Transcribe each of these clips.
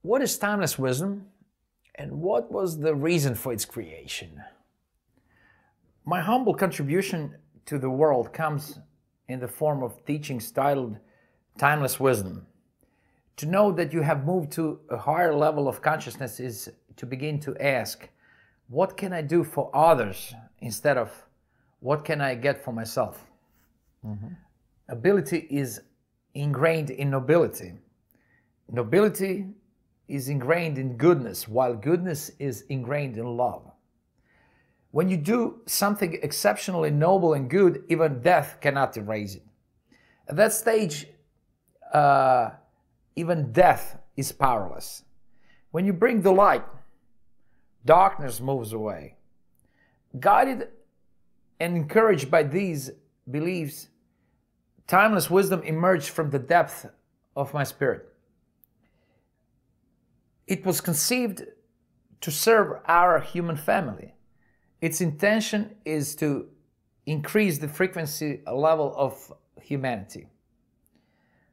What is timeless wisdom, and what was the reason for its creation? My humble contribution to the world comes in the form of teachings titled Timeless Wisdom. To know that you have moved to a higher level of consciousness is to begin to ask, what can I do for others instead of what can I get for myself? Ability is ingrained in nobility. Nobility is ingrained in goodness, while goodness is ingrained in love. When you do something exceptionally noble and good, even death cannot erase it. At that stage, even death is powerless. When you bring the light, darkness moves away. Guided and encouraged by these beliefs, timeless wisdom emerged from the depth of my spirit. It was conceived to serve our human family. Its intention is to increase the frequency level of humanity.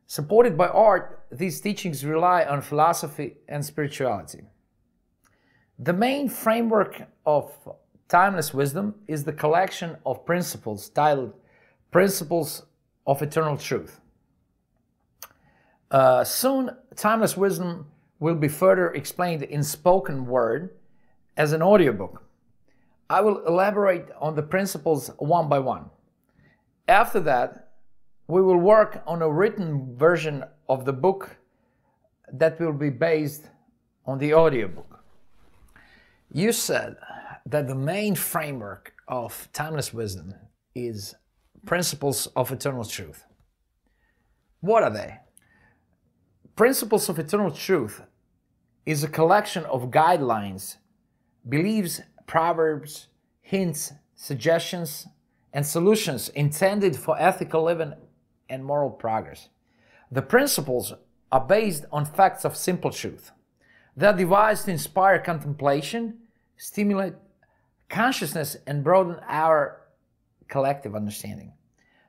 Supported by art, these teachings rely on philosophy and spirituality. The main framework of timeless wisdom is the collection of principles titled Principles of Eternal Truth. Soon, timeless wisdom will be further explained in spoken word as an audiobook. I will elaborate on the principles one by one. After that, we will work on a written version of the book that will be based on the audiobook. You said that the main framework of timeless wisdom is Principles of Eternal Truth. What are they? Principles of Eternal Truth is a collection of guidelines, beliefs, proverbs, hints, suggestions, and solutions intended for ethical living and moral progress. The principles are based on facts of simple truth. They are devised to inspire contemplation, stimulate consciousness, and broaden our collective understanding.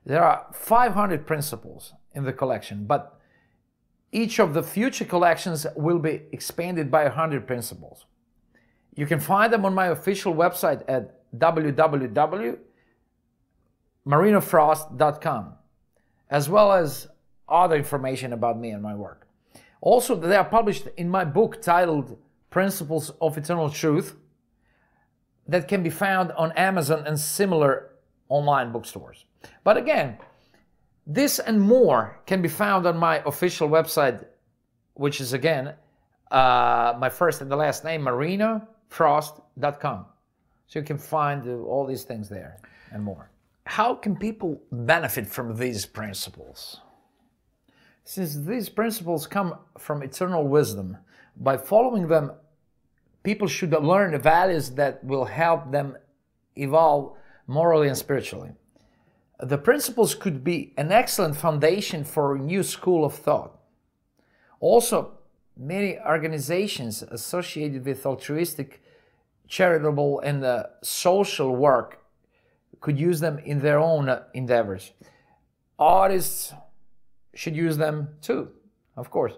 There are 500 principles in the collection, but each of the future collections will be expanded by 100 principles. You can find them on my official website at www.marinofrost.com, as well as other information about me and my work. Also, they are published in my book titled Principles of Eternal Truth that can be found on Amazon and similar online bookstores. But again, this and more can be found on my official website, which is again my first and the last name, marinofrost.com. So you can find all these things there and more. How can people benefit from these principles? Since these principles come from eternal wisdom, by following them, people should learn the values that will help them evolve morally and spiritually. The principles could be an excellent foundation for a new school of thought. Also, many organizations associated with altruistic, charitable, and social work could use them in their own endeavors. Artists should use them too, of course.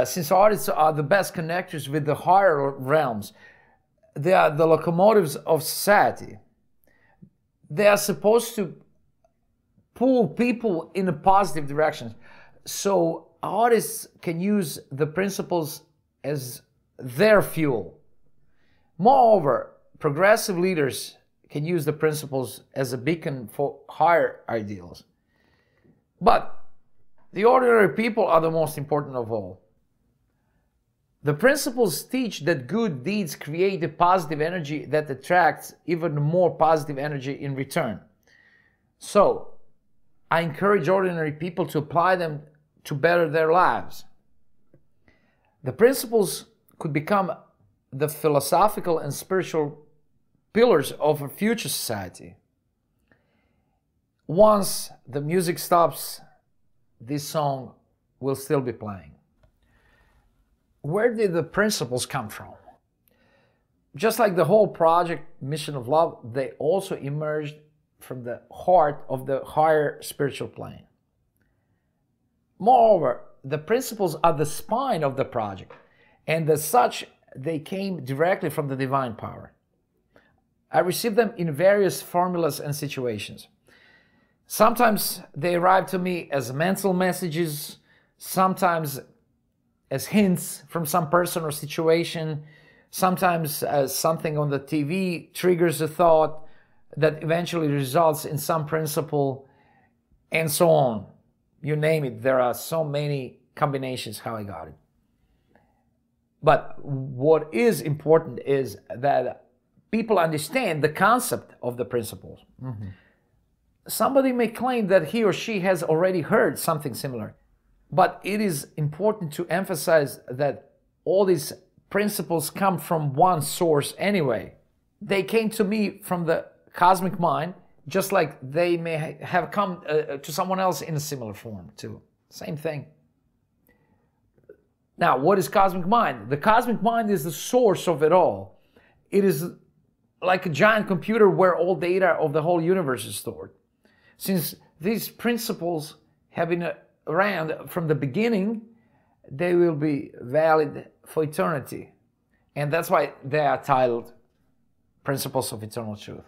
Since artists are the best connectors with the higher realms, they are the locomotives of society. They are supposed to pull people in a positive direction. So artists can use the principles as their fuel. Moreover, progressive leaders can use the principles as a beacon for higher ideals. But the ordinary people are the most important of all. The principles teach that good deeds create a positive energy that attracts even more positive energy in return. So, I encourage ordinary people to apply them to better their lives. The principles could become the philosophical and spiritual pillars of a future society. Once the music stops, this song will still be playing. Where did the principles come from? Just like the whole project Mission of Love, they also emerged from the heart of the higher spiritual plane. Moreover, the principles are the spine of the project, And as such, they came directly from the divine power. I received them in various formulas and situations. Sometimes they arrive to me as mental messages, sometimes as hints from some person or situation, sometimes as something on the TV triggers a thought that eventually results in some principle, and so on. You name it, there are so many combinations how I got it. But what is important is that people understand the concept of the principles. Mm-hmm. Somebody may claim that he or she has already heard something similar, but it is important to emphasize that all these principles come from one source anyway. They came to me from the cosmic mind, just like they may have come to someone else in a similar form too. Same thing. Now, what is cosmic mind? The cosmic mind is the source of it all. It is like a giant computer where all data of the whole universe is stored. Since these principles have been around from the beginning, they will be valid for eternity. And that's why they are titled Principles of Eternal Truth.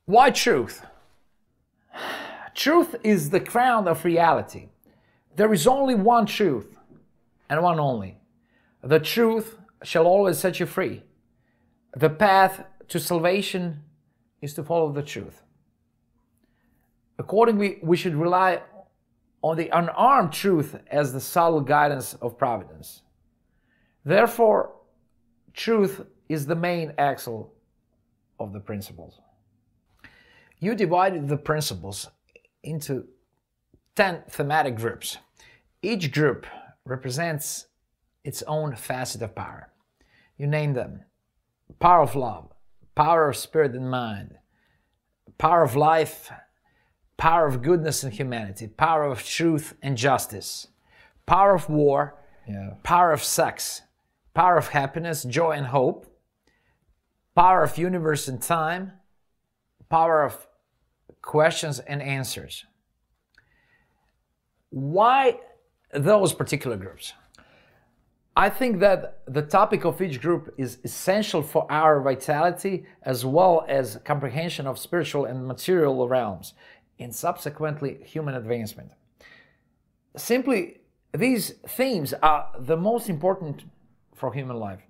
Why truth? Truth is the crown of reality. There is only one truth, and one only. The truth shall always set you free. The path to salvation is to follow the truth. Accordingly, we should rely on the unarmed truth as the subtle guidance of providence. Therefore, truth is the main axle of the principles. You divided the principles into 10 thematic groups. Each group represents its own facet of power. You name them: power of love, power of spirit and mind, power of life, power of goodness and humanity, power of truth and justice, power of war, power of sex, power of happiness, joy and hope, power of universe and time, power of questions and answers. Why those particular groups? I think that the topic of each group is essential for our vitality as well as comprehension of spiritual and material realms, and subsequently human advancement. Simply, these themes are the most important for human life.